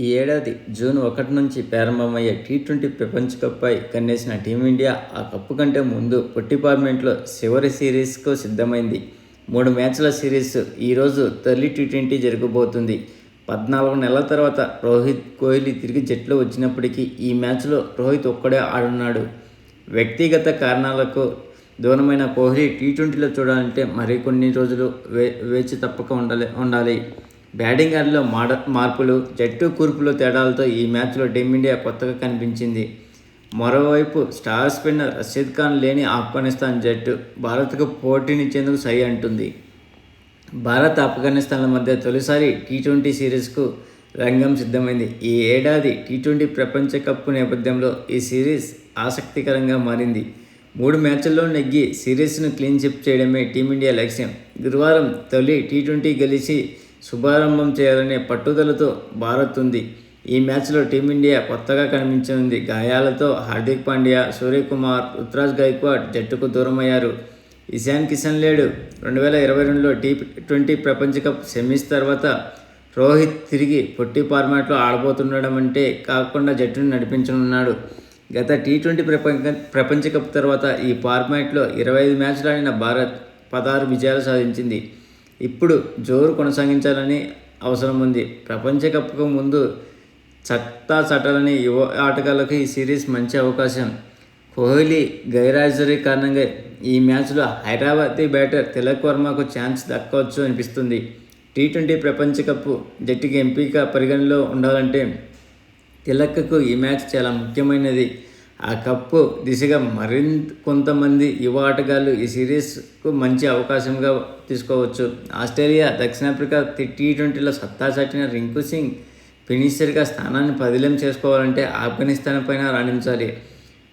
ఈ ఏడాది జూన్ 1 నుంచి ప్రారంభమయ్యే టీ20 ప్రపంచ కప్పై కన్నేసిన టీమిండియా ఆ కప్పు కంటే ముందు పొట్టి ఫార్మాట్లో చివరి సిరీస్కు సిద్ధమైంది. 3 మ్యాచ్ల సిరీస్ ఈరోజు తొలి టీ20 జరగబోతుంది. 14 నెలల తర్వాత రోహిత్, కోహ్లీ తిరిగి జట్టులో వచ్చినప్పటికీ ఈ మ్యాచ్లో రోహిత్ ఒక్కడే ఆడున్నాడు. వ్యక్తిగత కారణాలకు దూరమైన కోహ్లీ టీ20లో చూడాలంటే మరికొన్ని రోజులు వేచి తప్పక ఉండాలి. బ్యాటింగ్ ఆర్డర్లో మార్పులు, జట్టు కూర్పులో తేడాలతో ఈ మ్యాచ్లో టీమిండియా కొత్తగా కనిపించింది. మరోవైపు స్టార్ స్పిన్నర్ రషీద్ ఖాన్ లేని ఆఫ్ఘనిస్తాన్ జట్టు భారత్కు పోటీనిచ్చేందుకు సై అంటుంది. భారత్, ఆఫ్ఘనిస్తాన్ల మధ్య తొలిసారి టీ20 సిరీస్కు రంగం సిద్ధమైంది. ఈ ఏడాది టీ20 ప్రపంచ కప్ నేపథ్యంలో ఈ సిరీస్ ఆసక్తికరంగా మారింది. 3 మ్యాచ్ల్లో నెగ్గి సిరీస్ను క్లీన్ స్వీప్ చేయడమే టీమిండియా లక్ష్యం. గురువారం తొలి టీ20 గెలిచి శుభారంభం చేయాలనే పట్టుదలతో భారత్ ఉంది. ఈ మ్యాచ్లో టీమిండియా కొత్తగా కనిపించనుంది. గాయాలతో హార్దిక్ పాండ్యా, సూర్యకుమార్, రుతురాజ్ గైక్వాడ్ జట్టుకు దూరమయ్యారు. ఇషాన్ కిషన్ లేడు. 2022లో టీ20 ప్రపంచ కప్ సెమీస్ తర్వాత రోహిత్ తిరిగి పొట్టి ఫార్మాట్లో ఆడబోతుండడం కాకుండా జట్టును నడిపించనున్నాడు. గత టీ20 ప్రపంచ కప్ తర్వాత ఈ ఫార్మాట్లో 25 మ్యాచ్లు ఆడిన భారత్ 16 విజయాలు సాధించింది. ఇప్పుడు జోరు కొనసాగించాలని అవసరం ఉంది. ప్రపంచ కప్కు ముందు సత్తా చాటాలని యువ ఆటగాళ్లకు ఈ సిరీస్ మంచి అవకాశం. కోహ్లీ గైర్హాజరీ కారణంగా ఈ మ్యాచ్లో హైదరాబాదీ బ్యాటర్ తిలక్ వర్మకు ఛాన్స్ దక్కవచ్చు అనిపిస్తుంది. టీ20 ప్రపంచ కప్ జట్టుకి ఎంపిక పరిగణలో ఉండాలంటే తిలక్కు ఈ మ్యాచ్ చాలా ముఖ్యమైనది. ఆ కప్పు దిశగా కొంతమంది యువ ఆటగాళ్లు ఈ సిరీస్కు మంచి అవకాశంగా తీసుకోవచ్చు. ఆస్ట్రేలియా, దక్షిణాఫ్రికా టీ20లో సత్తా చాటిన రింకు సింగ్ ఫినిషర్గా స్థానాన్ని పదిలం చేసుకోవాలంటే ఆఫ్ఘనిస్తాన్ పైన రాణించాలి.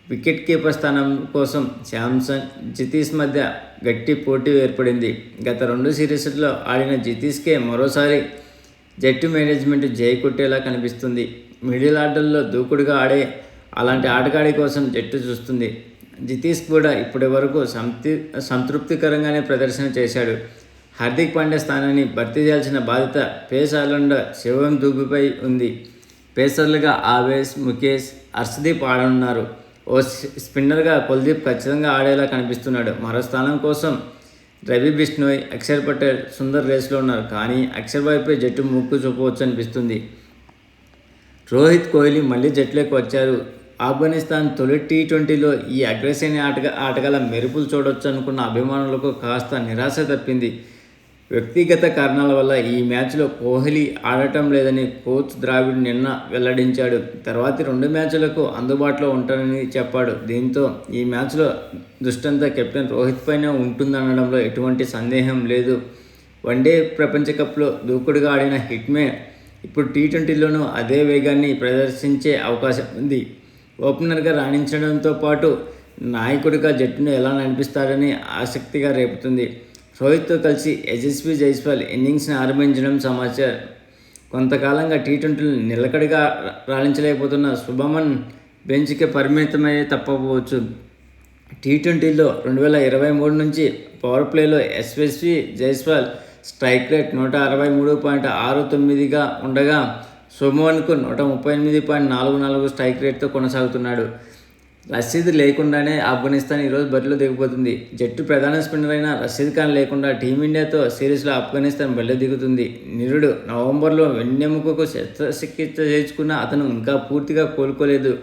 వికెట్ కీపర్ స్థానం కోసం శాంసన్, జితీష్ మధ్య గట్టి పోటీ ఏర్పడింది. గత 2 సిరీస్లలో ఆడిన జితీష్కే మరోసారి జట్టు మేనేజ్మెంట్ జై కొట్టేలా కనిపిస్తుంది. మిడిల్ ఆర్డర్లో దూకుడుగా ఆడే అలాంటి ఆటగాడి కోసం జట్టు చూస్తుంది. జితీష్ కూడా ఇప్పటి వరకు సంతృప్తికరంగానే ప్రదర్శన చేశాడు. హార్దిక్ పాండ్యా స్థానాన్ని భర్తీ చేయాల్సిన బాధ్యత పేస్ ఆల్రౌండర్ శివం దూబేపై ఉంది. పేసర్లుగా ఆవేశ్, ముఖేష్, హర్షదీప్ ఆడనున్నారు. ఓ స్పిన్నర్గా కుల్దీప్ ఖచ్చితంగా ఆడేలా కనిపిస్తున్నాడు. మరో స్థానం కోసం రవి బిష్ణోయ్, అక్షర్ పటేల్, సుందర్ రేస్లో ఉన్నారు. కానీ అక్షర్ వైపే జట్టు మొగ్గు చూపవచ్చు అనిపిస్తుంది. రోహిత్, కోహ్లీ మళ్లీ జట్టులోకి వచ్చారు. ఆఫ్ఘనిస్తాన్ తొలి టీ20లో ఈ అగ్రశ్రేణి ఆటగాళ్ల మెరుపులు చూడొచ్చు అనుకున్న అభిమానులకు కాస్త నిరాశ తప్పింది. వ్యక్తిగత కారణాల వల్ల ఈ మ్యాచ్లో కోహ్లీ ఆడటం లేదని కోచ్ ద్రావిడ్ నిన్న వెల్లడించాడు. తర్వాతి 2 మ్యాచ్లకు అందుబాటులో ఉంటానని చెప్పాడు. దీంతో ఈ మ్యాచ్లో దృష్టంతా కెప్టెన్ రోహిత్ పైనే ఉంటుందనడంలో ఎటువంటి సందేహం లేదు. వన్డే ప్రపంచ కప్లో దూకుడుగా ఆడిన హిట్మ్యాన్ ఇప్పుడు టీ20లోనూ అదే వేగాన్ని ప్రదర్శించే అవకాశం ఉంది. ఓపెనర్గా రాణించడంతో పాటు నాయకుడిగా జట్టును ఎలా నడిపిస్తాడని ఆసక్తిగా రేపుతుంది. రోహిత్తో కలిసి యశస్వి జైస్వాల్ ఇన్నింగ్స్ని ఆరంభించడం సమాచారం. కొంతకాలంగా టీ20లో నిలకడగా రాణించలేకపోతున్న శుభమన్ బెంచ్కే పరిమితమయ్యే తప్పవచ్చు. టీ20లో 2023 నుంచి పవర్ ప్లేలో యశస్వి జైస్వాల్ స్ట్రైక్ రేట్ 163.69గా ఉండగా శుభమన్కు 138.44 స్ట్రైక్ రేట్తో కొనసాగుతున్నాడు. రషీద్ లేకుండానే ఆఫ్ఘనిస్తాన్ ఈరోజు బరిలో దిగబోతుంది. జట్టు ప్రధాన స్పిన్నర్ అయిన రషీద్ ఖాన్ లేకుండా టీమిండియాతో సిరీస్లో ఆఫ్ఘనిస్తాన్ బరిలో దిగుతుంది. నిరుడు నవంబర్లో వెన్నెముకకు శస్త్రచికిత్స చేయించుకున్న అతను ఇంకా పూర్తిగా కోలుకోలేదు.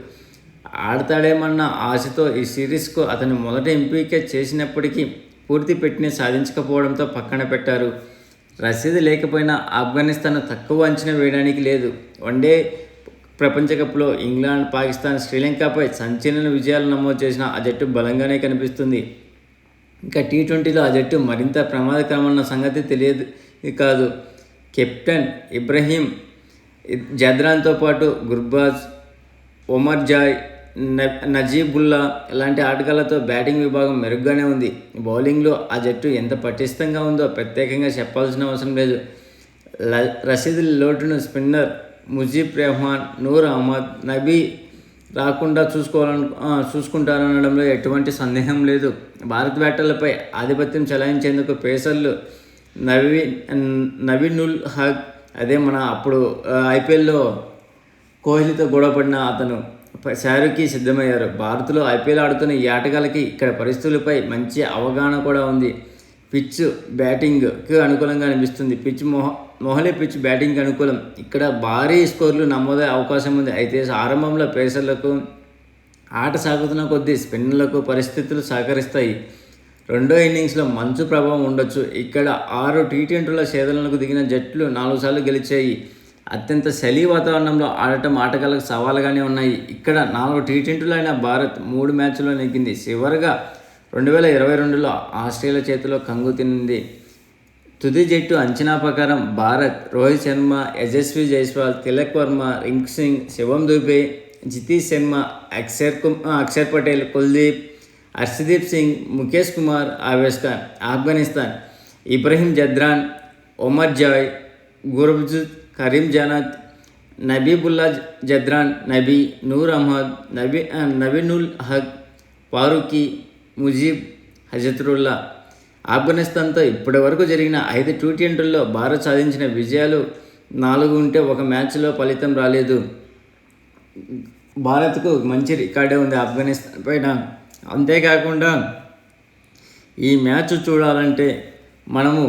ఆడతాడేమన్న ఆశతో ఈ సిరీస్కు అతను మొదట ఎంపిక చేసినప్పటికీ పూర్తి పెట్టిని సాధించకపోవడంతో పక్కన పెట్టారు. రషీద్ లేకపోయినా ఆఫ్ఘనిస్తాన్ తక్కువ అంచనా వేయడానికి లేదు. వన్డే ప్రపంచ కప్లో ఇంగ్లాండ్, పాకిస్తాన్, శ్రీలంకపై సంచలన విజయాలు నమోదు చేసిన ఆ జట్టు బలంగానే కనిపిస్తుంది. ఇంకా టీ20లో ఆ జట్టు మరింత ప్రమాదకరమన్న సంగతి తెలియదు కాదు. కెప్టెన్ ఇబ్రహీం జద్రాన్తో పాటు గుర్బాజ్, ఒమర్ జాయ్, నజీబుల్లా లాంటి ఆటగాళ్లతో బ్యాటింగ్ విభాగం మెరుగ్గానే ఉంది. బౌలింగ్లో ఆ జట్టు ఎంత పటిష్టంగా ఉందో ప్రత్యేకంగా చెప్పాల్సిన అవసరం లేదు. రషీద్ లోటును స్పిన్నర్ ముజీబ్ రెహమాన్, నూర్ అహ్మద్, నబీ రాకుండా చూసుకుంటారనడంలో ఎటువంటి సందేహం లేదు. భారత్ బ్యాటర్లపై ఆధిపత్యం చెలాయించేందుకు పేసర్లు నవీన్ ఉల్ హక్, అదే మన అప్పుడు ఐపీఎల్లో కోహ్లీతో గొడవపడిన అతను షారుఖ్కి సిద్ధమయ్యారు. భారత్లో ఐపీఎల్ ఆడుతున్న ఈ ఆటగాళ్ళకి ఇక్కడ పరిస్థితులపై మంచి అవగాహన కూడా ఉంది. పిచ్ బ్యాటింగ్కి అనుకూలంగా అనిపిస్తుంది. మొహాలీ పిచ్ బ్యాటింగ్కి అనుకూలం. ఇక్కడ భారీ స్కోర్లు నమోదయ్యే అవకాశం ఉంది. అయితే ఆరంభంలో పేసర్లకు, ఆట సాగుతున్న కొద్దీ స్పిన్నర్లకు పరిస్థితులు సహకరిస్తాయి. రెండో ఇన్నింగ్స్లో మంచు ప్రభావం ఉండొచ్చు. ఇక్కడ 6 టీ20ల ఛేదనలకు దిగిన జట్లు 4 సార్లు గెలిచాయి. అత్యంత చలి వాతావరణంలో ఆడటం ఆటగాళ్ళకు సవాలుగానే ఉన్నాయి. ఇక్కడ 4 టీ20లు అయిన భారత్ 3 మ్యాచ్ల్లో నెగ్గింది. చివరగా 2022లో ఆస్ట్రేలియా చేతిలో కంగు తినింది. తుది జట్టు అంచనా ప్రకారం భారత్ రోహిత్ శర్మ, యశస్వి జైస్వాల్, తిలక్ వర్మ, రింకు సింగ్, శివం దుబే, జితేష్ శర్మ, అక్షర్ పటేల్, కుల్దీప్, హర్షదీప్ సింగ్, ముఖేష్ కుమార్, ఆవేష్ ఖాన్. ఆఫ్ఘనిస్తాన్ ఇబ్రహీం జద్రాన్, ఒమర్ జాయ్, గుర్బజుత్, కరీం జనాత్, నబీబుల్లా జద్రాన్, నబీ, నూర్ అహ్మద్, నబీనుల్ హక్, ఫారూఖీ, ముజీబ్, హజరతుల్లా. ఆఫ్ఘనిస్తాన్తో ఇప్పటి వరకు జరిగిన 5 టీ20ల్లో భారత్ సాధించిన విజయాలు 4 ఉంటే ఒక మ్యాచ్లో ఫలితం రాలేదు. భారత్కు మంచి రికార్డే ఉంది ఆఫ్ఘనిస్తాన్ పైన. అంతేకాకుండా ఈ మ్యాచ్ చూడాలంటే మనము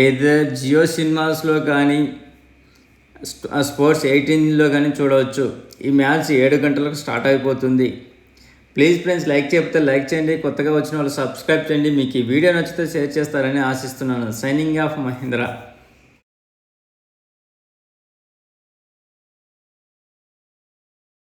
ఏదో జియో సినిమాస్లో కానీ స్పోర్ట్స్ 18లో కానీ చూడవచ్చు. ఈ మ్యాచ్ 7 గంటలకు స్టార్ట్ అయిపోతుంది. ప్లీజ్ ఫ్రెండ్స్, లైక్ చెప్తే లైక్ చేయండి. కొత్తగా వచ్చిన వాళ్ళు సబ్స్క్రైబ్ చేయండి. మీకు ఈ వీడియో నచ్చితే షేర్ చేస్తారని ఆశిస్తున్నాను. Signing off Mahindra.